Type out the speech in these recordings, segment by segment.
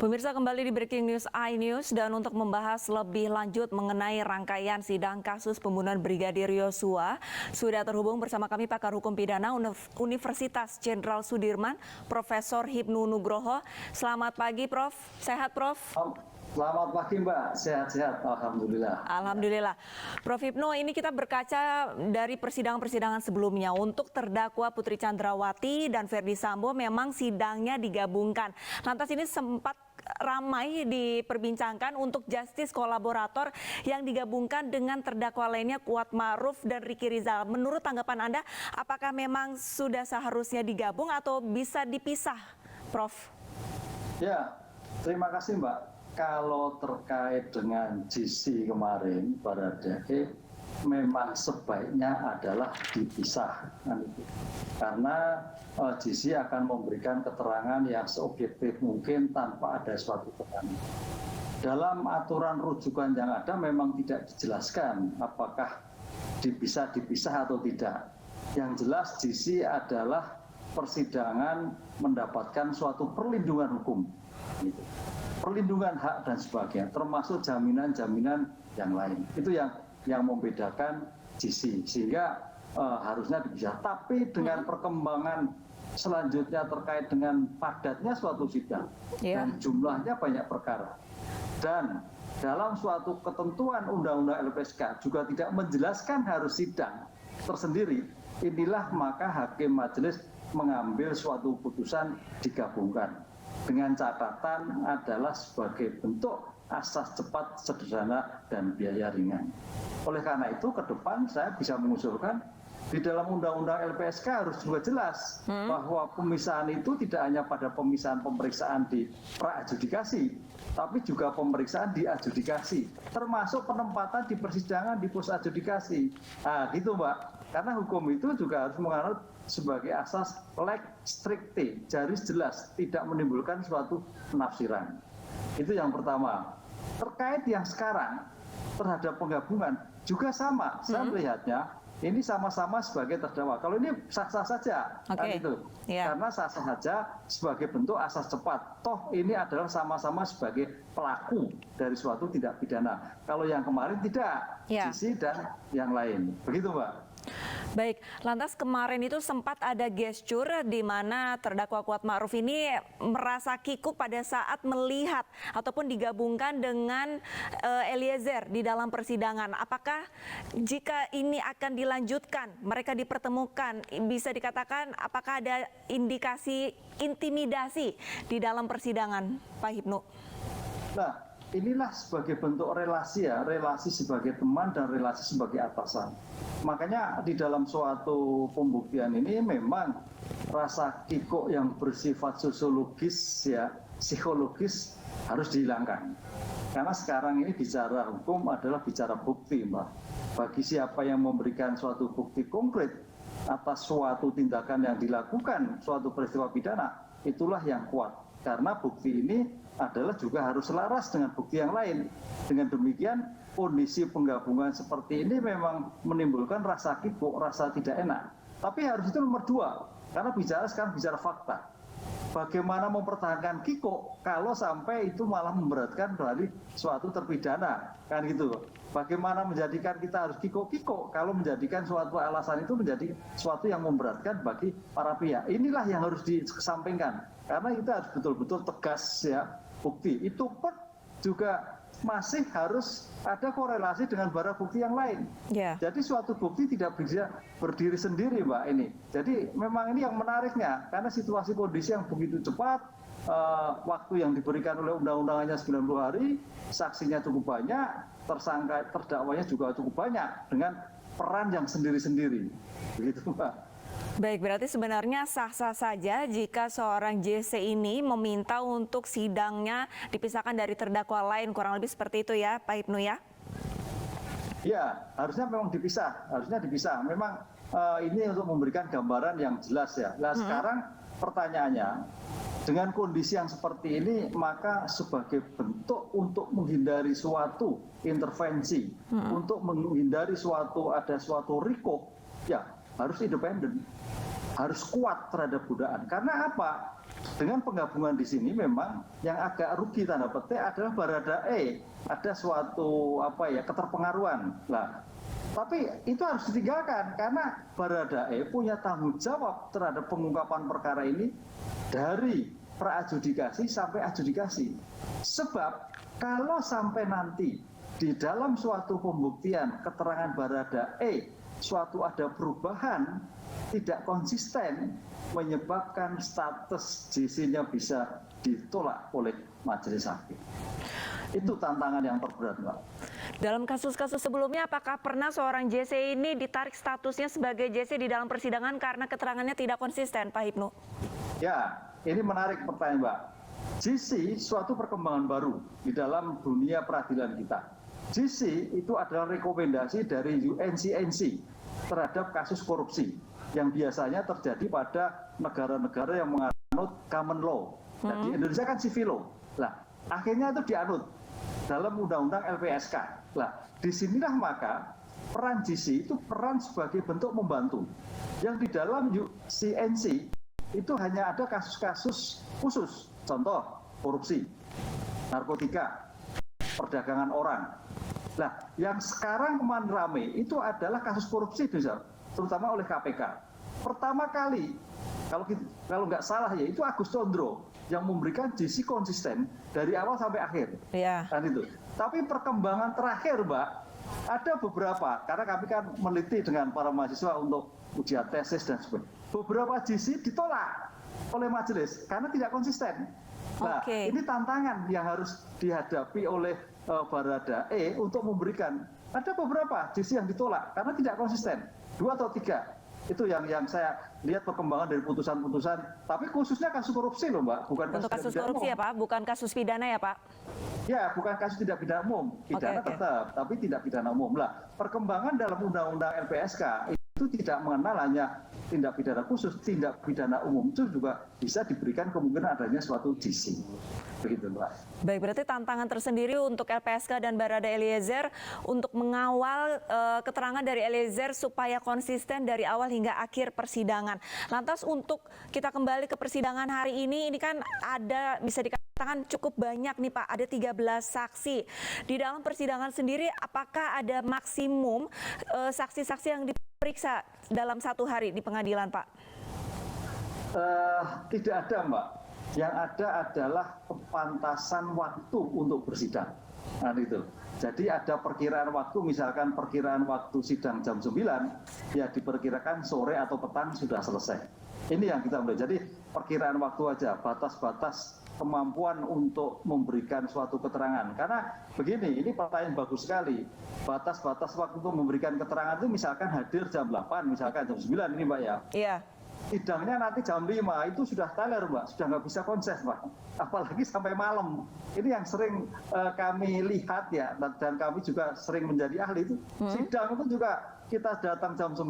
Pemirsa, kembali di Breaking News iNews, dan untuk membahas lebih lanjut mengenai rangkaian sidang kasus pembunuhan Brigadir Yosua, sudah terhubung bersama kami pakar hukum pidana Universitas Jenderal Sudirman, Profesor Hipnu Nugroho. Selamat pagi, Prof. Sehat, Prof? Selamat pagi, Mbak. Sehat-sehat, alhamdulillah. Alhamdulillah. Prof. Hipnu, ini kita berkaca dari persidangan-persidangan sebelumnya. Untuk terdakwa Putri Chandrawati dan Ferdy Sambo memang sidangnya digabungkan. Lantas ini sempat ramai diperbincangkan untuk justice kolaborator yang digabungkan dengan terdakwa lainnya Kuat Ma'ruf dan Ricky Rizal. Menurut tanggapan Anda, apakah memang sudah seharusnya digabung atau bisa dipisah, Prof? Ya, terima kasih, Mbak. Kalau terkait dengan GC kemarin, Baradae, memang sebaiknya adalah dipisah. Karena GC akan memberikan keterangan yang seobjektif mungkin tanpa ada suatu tekanan. Dalam aturan rujukan yang ada memang tidak dijelaskan apakah dipisah atau tidak. Yang jelas GC adalah persidangan mendapatkan suatu perlindungan hukum. Perlindungan hak dan sebagainya, termasuk jaminan-jaminan yang lain. Itu yang membedakan GC, sehingga harusnya dipisah. Tapi dengan perkembangan selanjutnya terkait dengan padatnya suatu sidang dan jumlahnya banyak perkara, dan dalam suatu ketentuan Undang-Undang LPSK juga tidak menjelaskan harus sidang tersendiri, inilah maka hakim majelis mengambil suatu putusan digabungkan. Dengan catatan adalah sebagai bentuk asas cepat, sederhana, dan biaya ringan. Oleh karena itu, ke depan saya bisa mengusulkan di dalam Undang-Undang LPSK harus juga jelas bahwa pemisahan itu tidak hanya pada pemisahan pemeriksaan di pra-adjudikasi, tapi juga pemeriksaan di adjudikasi, termasuk penempatan di persidangan di pos-adjudikasi. Nah, gitu, Mbak. Karena hukum itu juga harus menganut sebagai asas lex stricte, garis jelas, tidak menimbulkan suatu penafsiran. Itu yang pertama. Terkait yang sekarang terhadap penggabungan juga sama. Saya melihatnya ini sama-sama sebagai terdakwa. Kalau ini sah-sah saja, kan itu. Karena sah-sah saja sebagai bentuk asas cepat. Toh ini adalah sama-sama sebagai pelaku dari suatu tindak pidana. Kalau yang kemarin tidak, GC dan yang lain. Begitu, Mbak. Baik, lantas kemarin itu sempat ada gestur di mana terdakwa Kuat Ma'ruf ini merasa kikuk pada saat melihat ataupun digabungkan dengan Eliezer di dalam persidangan. Apakah jika ini akan dilanjutkan, mereka dipertemukan, bisa dikatakan apakah ada indikasi intimidasi di dalam persidangan, Pak Hipnu? Nah, inilah sebagai bentuk relasi ya, relasi sebagai teman dan relasi sebagai atasan. Makanya di dalam suatu pembuktian ini memang rasa kikuk yang bersifat sosiologis ya, psikologis harus dihilangkan. Karena sekarang ini bicara hukum adalah bicara bukti, Mbak. Bagi siapa yang memberikan suatu bukti konkret atas suatu tindakan yang dilakukan, suatu peristiwa pidana, itulah yang kuat. Karena bukti ini adalah juga harus selaras dengan bukti yang lain. Dengan demikian, kondisi penggabungan seperti ini memang menimbulkan rasa kikuk, rasa tidak enak. Tapi harus itu nomor dua, karena sekarang bicara fakta. Bagaimana mempertahankan kikuk kalau sampai itu malah memberatkan dari suatu terpidana, kan gitu. Bagaimana menjadikan kita harus kikuk-kikuk kalau menjadikan suatu alasan itu menjadi suatu yang memberatkan bagi para pihak. Inilah yang harus dikesampingkan, karena kita harus betul-betul tegas ya, bukti. Itu pun juga masih harus ada korelasi dengan barang bukti yang lain. Jadi suatu bukti tidak bisa berdiri sendiri, Mbak, ini. Jadi memang ini yang menariknya, karena situasi kondisi yang begitu cepat, waktu yang diberikan oleh undang-undang hanya 90 hari, saksinya cukup banyak, terdakwanya juga cukup banyak, dengan peran yang sendiri-sendiri. Begitu, Mbak. Baik, berarti sebenarnya sah-sah saja jika seorang JC ini meminta untuk sidangnya dipisahkan dari terdakwa lain, kurang lebih seperti itu ya, Pak Hipnu ya? Ya, harusnya memang dipisah, Memang ini untuk memberikan gambaran yang jelas ya. Nah, sekarang pertanyaannya, dengan kondisi yang seperti ini, maka sebagai bentuk untuk menghindari suatu intervensi, untuk menghindari ada suatu riko, ya harus independen, harus kuat terhadap godaan. Karena apa? dengan penggabungan di sini memang yang agak rugi tanda petik adalah Baradae, ada suatu keterpengaruhan. Nah, tapi itu harus ditinggalkan karena Baradae punya tanggung jawab terhadap pengungkapan perkara ini dari pra-adjudikasi sampai adjudikasi. Sebab kalau sampai nanti di dalam suatu pembuktian keterangan Baradae suatu ada perubahan tidak konsisten menyebabkan status JC-nya bisa ditolak oleh majelis hakim. Itu tantangan yang terberat, Mbak. Dalam kasus-kasus sebelumnya, apakah pernah seorang JC ini ditarik statusnya sebagai JC di dalam persidangan karena keterangannya tidak konsisten, Pak Hipnu? Ya, ini menarik pertanyaan, Mbak. JC suatu perkembangan baru di dalam dunia peradilan kita. JC itu adalah rekomendasi dari UNCNC terhadap kasus korupsi yang biasanya terjadi pada negara-negara yang menganut common law. Nah, di Indonesia kan civil law. Nah, akhirnya itu dianut dalam undang-undang LPSK. Nah, disinilah maka peran JC itu peran sebagai bentuk membantu. Yang di dalam UNCNC itu hanya ada kasus-kasus khusus, contoh korupsi, narkotika, perdagangan orang. Nah, yang sekarang kemarin rame itu adalah kasus korupsi, terutama oleh KPK. Pertama kali, kalau nggak salah ya, itu Agus Condro yang memberikan JC konsisten dari awal sampai akhir. Iya. Kan itu. Tapi perkembangan terakhir, Mbak, ada beberapa, karena kami kan meneliti dengan para mahasiswa untuk ujian tesis dan sebagainya. Beberapa JC ditolak oleh majelis karena tidak konsisten. Nah, ini tantangan yang harus dihadapi oleh Baradae untuk memberikan. Ada beberapa JC yang ditolak karena tidak konsisten, 2 atau 3. Itu yang saya lihat perkembangan dari putusan-putusan. Tapi khususnya kasus korupsi loh, Mbak, bukan kasus, untuk kasus korupsi ya, Pak, bukan kasus pidana ya, Pak? Ya, bukan kasus tidak pidana umum, pidana tetap, tapi tidak pidana umum. Lah, perkembangan dalam undang-undang LPSK itu tidak mengenal hanya tindak pidana khusus, tindak pidana umum itu juga bisa diberikan kemungkinan adanya suatu JC. Begitu, Mbak. Baik, berarti tantangan tersendiri untuk LPSK dan Baradae Eliezer untuk mengawal keterangan dari Eliezer supaya konsisten dari awal hingga akhir persidangan. Lantas untuk kita kembali ke persidangan hari ini kan ada, bisa dikatakan cukup banyak nih, Pak, ada 13 saksi. Di dalam persidangan sendiri apakah ada maksimum saksi-saksi yang diperiksa dalam satu hari di pengadilan, Pak? Tidak ada, Mbak. Yang ada adalah kepantasan waktu untuk bersidang. Nah, itu. Jadi ada perkiraan waktu, misalkan perkiraan waktu sidang jam 9, ya diperkirakan sore atau petang sudah selesai. Ini yang kita mulai. Jadi perkiraan waktu aja, batas-batas kemampuan untuk memberikan suatu keterangan. Karena begini, ini pertanyaan bagus sekali. Batas-batas waktu untuk memberikan keterangan itu misalkan hadir jam 8, misalkan jam 9 ini, Mbak, ya. Iya. Sidangnya nanti jam 5 itu sudah teler, Mbak, sudah nggak bisa konses, Mbak, apalagi sampai malam. Ini yang sering kami lihat ya, dan kami juga sering menjadi ahli itu. Sidang itu juga kita datang jam 9,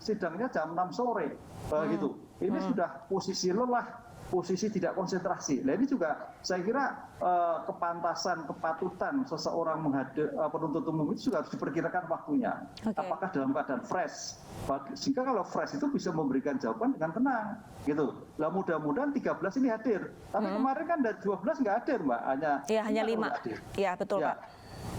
sidangnya jam 6 sore, gitu. Ini sudah posisi lelah, posisi tidak konsentrasi. Nah, ini juga saya kira kepantasan, kepatutan seseorang penuntut umum itu juga harus diperkirakan waktunya. Apakah dalam keadaan fresh? Sehingga kalau fresh itu bisa memberikan jawaban dengan tenang, gitu. Lah mudah-mudahan 13 ini hadir. Tapi kemarin kan dari 12 nggak hadir, Mbak. Hanya 5. Iya, betul, ya. Pak.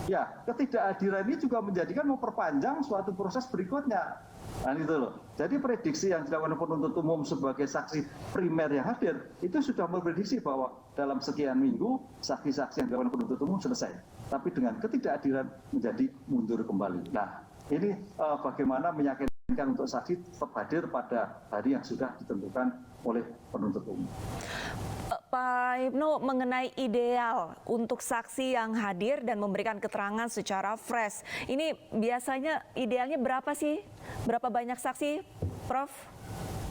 Ya, ketidakhadiran ini juga menjadikan memperpanjang suatu proses berikutnya. Nah, itu loh. Jadi prediksi yang dilakukan penuntut umum sebagai saksi primer yang hadir itu sudah memprediksi bahwa dalam sekian minggu saksi-saksi yang dilakukan penuntut umum selesai. Tapi dengan ketidakhadiran menjadi mundur kembali. Nah, ini bagaimana meyakinkan untuk saksi tetap hadir pada hari yang sudah ditentukan oleh penuntut umum. Pak Hipnu, mengenai ideal untuk saksi yang hadir dan memberikan keterangan secara fresh, ini biasanya idealnya berapa sih? Berapa banyak saksi, Prof?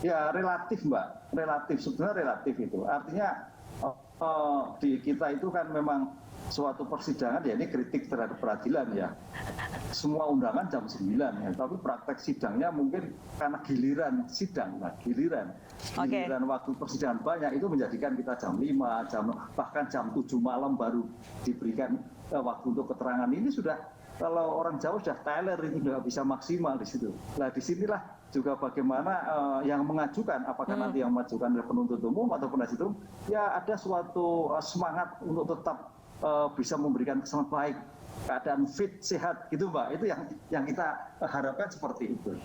Ya, relatif, Mbak. Relatif, sebenarnya relatif itu. Artinya di kita itu kan memang suatu persidangan, ya ini kritik terhadap peradilan ya. Semua undangan jam 9 ya, tapi praktek sidangnya mungkin karena giliran sidang, giliran waktu persidangan banyak itu menjadikan kita jam 5, bahkan jam 7 malam baru diberikan waktu untuk keterangan. Ini sudah, kalau orang Jawa sudah teler, itu nggak bisa maksimal di situ. Nah, disinilah juga bagaimana yang mengajukan, apakah nanti yang mengajukan adalah penuntut umum atau penasihat hukum, ya ada suatu semangat untuk tetap bisa memberikan kesan baik, keadaan fit, sehat gitu Mbak. Itu yang kita harapkan seperti itu.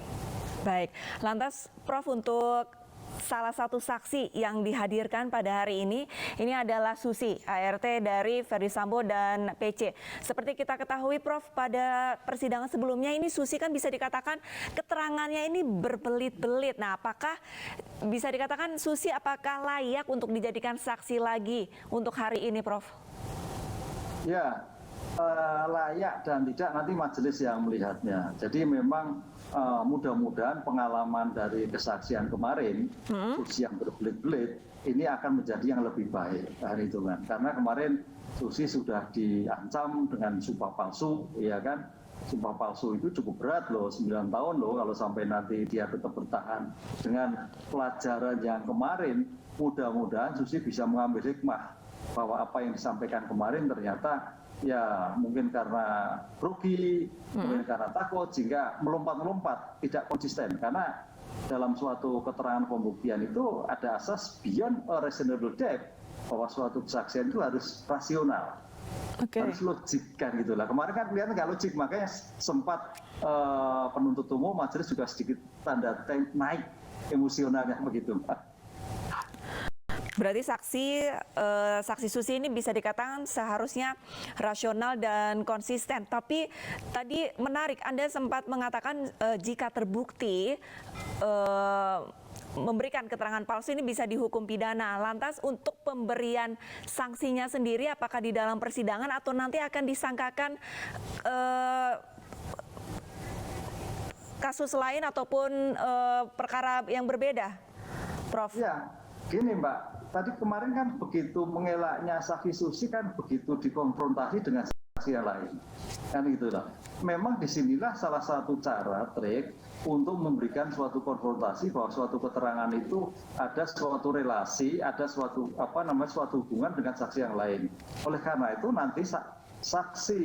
Baik, lantas Prof, untuk salah satu saksi yang dihadirkan pada hari ini adalah Susi, ART dari Ferdy Sambo dan PC. Seperti kita ketahui Prof, pada persidangan sebelumnya ini Susi kan bisa dikatakan keterangannya ini berbelit-belit. Nah, apakah bisa dikatakan Susi apakah layak untuk dijadikan saksi lagi untuk hari ini Prof? Ya, layak dan tidak nanti majelis yang melihatnya. Jadi memang mudah-mudahan pengalaman dari kesaksian kemarin, Susi yang berbelit-belit, ini akan menjadi yang lebih baik hari itu kan. Karena kemarin Susi sudah diancam dengan sumpah palsu, ya kan. Sumpah palsu itu cukup berat loh, 9 tahun loh kalau sampai nanti dia tetap bertahan. Dengan pelajaran yang kemarin, mudah-mudahan Susi bisa mengambil hikmah bahwa apa yang disampaikan kemarin ternyata ya mungkin karena grogi, mungkin karena takut sehingga melompat-melompat, tidak konsisten. Karena dalam suatu keterangan pembuktian itu ada asas beyond a reasonable doubt, bahwa suatu kesaksian itu harus rasional, harus logik kan gitulah. Kemarin kan kelihatan nggak logik, makanya sempat penuntut umum majelis juga sedikit tanda naik emosionalnya begitu Pak. Berarti saksi Susi ini bisa dikatakan seharusnya rasional dan konsisten. Tapi tadi menarik, Anda sempat mengatakan jika terbukti memberikan keterangan palsu ini bisa dihukum pidana. Lantas untuk pemberian sanksinya sendiri apakah di dalam persidangan atau nanti akan disangkakan kasus lain ataupun perkara yang berbeda, Prof? Ya, gini Mbak. Tadi kemarin kan begitu mengelaknya saksi Susi kan begitu dikonfrontasi dengan saksi yang lain. Kan gitu lah. Memang disinilah salah satu cara, trik untuk memberikan suatu konfrontasi bahwa suatu keterangan itu ada suatu relasi, ada suatu suatu hubungan dengan saksi yang lain. Oleh karena itu nanti saksi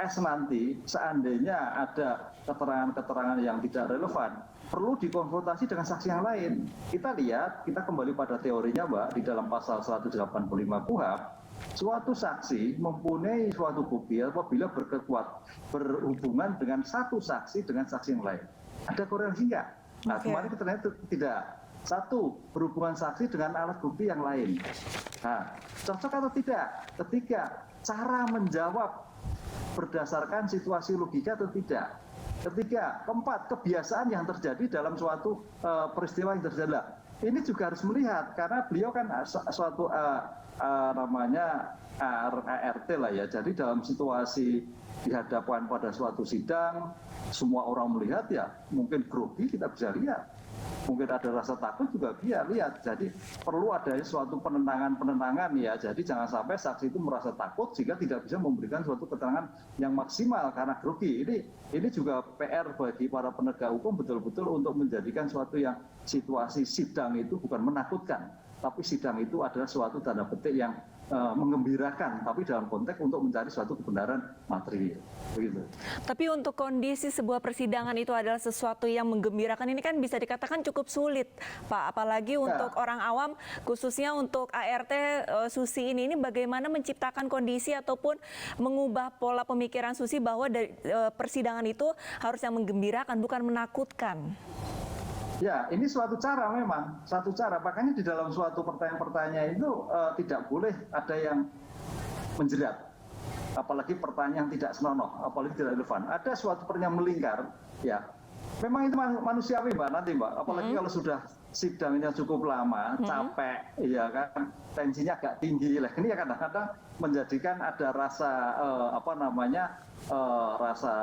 S nanti seandainya ada keterangan-keterangan yang tidak relevan, perlu dikonfrontasi dengan saksi yang lain. Kita lihat, kita kembali pada teorinya Mbak, di dalam pasal 185 KUHP, suatu saksi mempunyai suatu bukti apabila berhubungan dengan satu saksi dengan saksi yang lain. Ada korelasi nggak? Nah, kemarin kita lihat tidak. Satu, berhubungan saksi dengan alat bukti yang lain. Nah, cocok atau tidak? Ketiga, cara menjawab berdasarkan situasi logika atau tidak. Ketiga, keempat, kebiasaan yang terjadi dalam suatu peristiwa yang terjadi. Ini juga harus melihat karena beliau kan suatu namanya ART lah ya. Jadi dalam situasi dihadapkan pada suatu sidang, semua orang melihat ya, mungkin grogi kita bisa lihat. Mungkin ada rasa takut juga dia lihat. Jadi perlu ada suatu penenangan ya. Jadi jangan sampai saksi itu merasa takut sehingga tidak bisa memberikan suatu keterangan yang maksimal karena grogi. Ini juga PR bagi para penegak hukum betul-betul untuk menjadikan suatu yang situasi sidang itu bukan menakutkan, tapi sidang itu adalah suatu tanda petik yang menggembirakan, tapi dalam konteks untuk mencari suatu kebenaran material. Begitu. Tapi untuk kondisi sebuah persidangan itu adalah sesuatu yang menggembirakan, ini kan bisa dikatakan cukup sulit, Pak. Apalagi untuk orang awam, khususnya untuk ART Susi ini bagaimana menciptakan kondisi ataupun mengubah pola pemikiran Susi bahwa dari persidangan itu harus yang menggembirakan, bukan menakutkan. Ya, ini suatu cara memang, satu cara. Makanya di dalam suatu pertanyaan-pertanyaan itu tidak boleh ada yang menjerat. Apalagi pertanyaan yang tidak senonoh, apalagi tidak relevan. Ada suatu pertanyaan melingkar, ya. Memang itu manusiawi Mbak, nanti Mbak. Apalagi kalau sudah sidangnya cukup lama, capek, ya kan, tensinya agak tinggi. Ini kadang-kadang menjadikan ada rasa rasa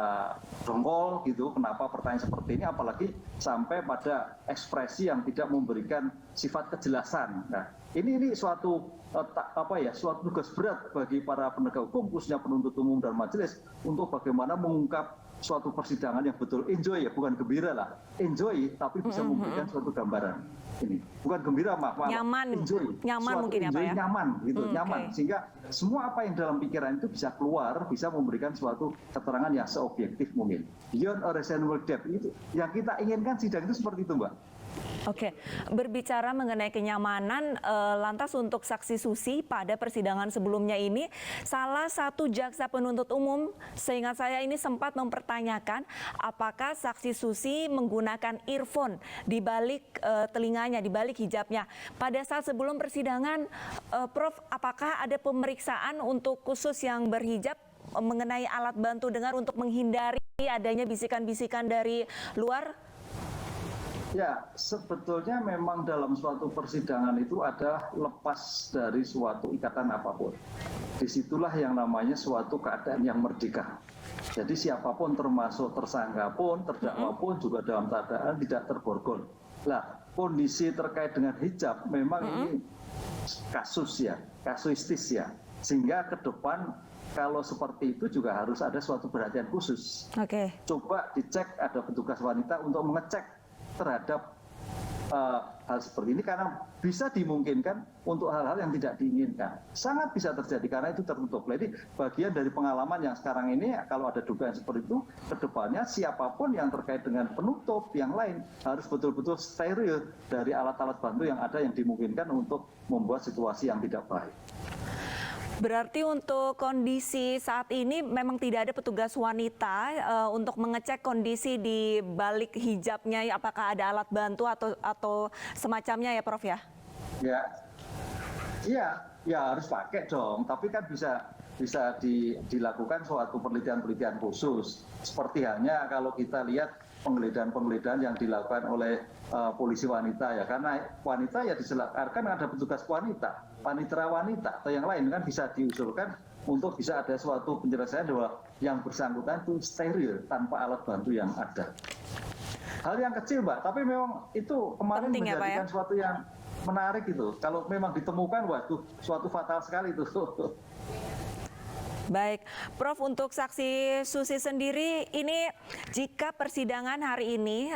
dongkol gitu. Kenapa pertanyaan seperti ini? Apalagi sampai pada ekspresi yang tidak memberikan sifat kejelasan. Nah, ini suatu suatu tugas berat bagi para penegak hukum, khususnya penuntut umum dan majelis untuk bagaimana mengungkap suatu persidangan yang betul enjoy ya, bukan gembira lah, enjoy tapi bisa memberikan suatu gambaran ini, bukan gembira maaf, Nyaman. enjoy, Nyaman suatu mungkin ya, Pak, enjoy, ya? nyaman gitu, nyaman, Oke. sehingga semua apa yang dalam pikiran itu bisa keluar, bisa memberikan suatu keterangan yang seobjektif mungkin, beyond a reasonable doubt. Itu yang kita inginkan sidang itu seperti itu, Mbak. Oke, berbicara mengenai kenyamanan, lantas untuk saksi Susi pada persidangan sebelumnya ini, salah satu jaksa penuntut umum, seingat saya ini sempat mempertanyakan apakah saksi Susi menggunakan earphone di balik telinganya, di balik hijabnya. Pada saat sebelum persidangan, Prof, apakah ada pemeriksaan untuk khusus yang berhijab mengenai alat bantu dengar untuk menghindari adanya bisikan-bisikan dari luar? Ya, sebetulnya memang dalam suatu persidangan itu ada lepas dari suatu ikatan apapun. Disitulah yang namanya suatu keadaan yang merdeka. Jadi siapapun termasuk tersangka pun, terdakwa pun juga dalam keadaan tidak terborgol. Nah, kondisi terkait dengan hijab memang ini kasus ya, kasuistis ya. Sehingga ke depan kalau seperti itu juga harus ada suatu perhatian khusus. Oke. Coba dicek, ada petugas wanita untuk mengecek terhadap hal seperti ini, karena bisa dimungkinkan untuk hal-hal yang tidak diinginkan. Sangat bisa terjadi karena itu tertutup. Jadi bagian dari pengalaman yang sekarang ini, kalau ada dugaan seperti itu, kedepannya siapapun yang terkait dengan penutup yang lain harus betul-betul steril dari alat-alat bantu yang ada yang dimungkinkan untuk membuat situasi yang tidak baik. Berarti untuk kondisi saat ini memang tidak ada petugas wanita untuk mengecek kondisi di balik hijabnya, apakah ada alat bantu atau semacamnya ya, Prof ya? Ya harus pakai dong. Tapi kan bisa dilakukan suatu penelitian-penelitian khusus. Seperti halnya kalau kita lihat penggeledahan-penggeledahan yang dilakukan oleh polisi wanita ya, karena wanita ya diselarkan ada petugas wanita, panitera wanita atau yang lain kan bisa diusulkan untuk bisa ada suatu penyelesaian bahwa yang bersangkutan itu steril tanpa alat bantu yang ada. Hal yang kecil, Mbak, tapi memang itu kemarin penting ya, Pak, menjadikan ya? suatu yang menarik itu. Kalau memang ditemukan, waduh, suatu fatal sekali itu. Baik, Prof, untuk saksi Susi sendiri, ini jika persidangan hari ini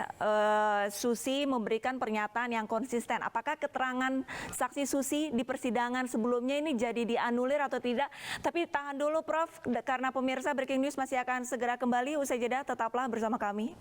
Susi memberikan pernyataan yang konsisten, apakah keterangan saksi Susi di persidangan sebelumnya ini jadi dianulir atau tidak? Tapi tahan dulu, Prof, karena pemirsa Breaking News masih akan segera kembali usai jeda, tetaplah bersama kami.